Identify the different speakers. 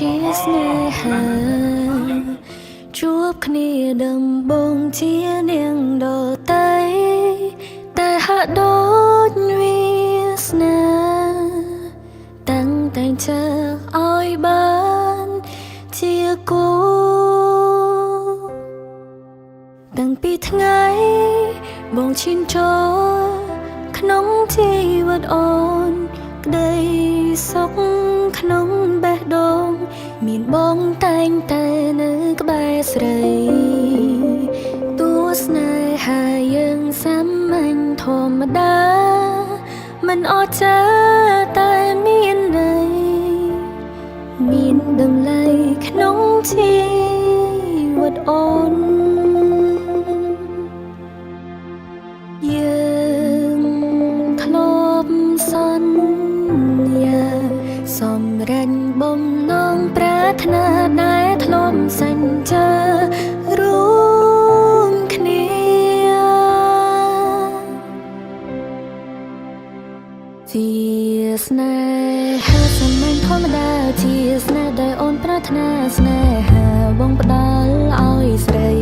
Speaker 1: ជាស្នេហាជួបគ្នាដំបងជានាងដតៃតែហាក់ដូចវាសនាតាំងតែងchờឲ្យបានជាគូតាំងពីថ្ងៃបងឈានចូលក្នុងជីវិតអូនក្តីសុខក្នុងបេះដូងមានបងតែងតែនៅក្បែរស្រីតួស្នេហាយើងសាមញ្ញធម្មតាមិនអស្ចារ្យតែមានន័យមានតម្លៃក្នុងជីវិតអូនយើងធ្លាប់សន្យាសម្រេចបំណងប្រាថ្នាដែលធ្លាប់សញ្ចារួមគ្នាជាស្នេហាសាមញ្ញធម្មតាជាស្នេហ៍ដែលអូនប្រាថ្នាស្នេហាបងផ្ដល់ឲ្យស្រី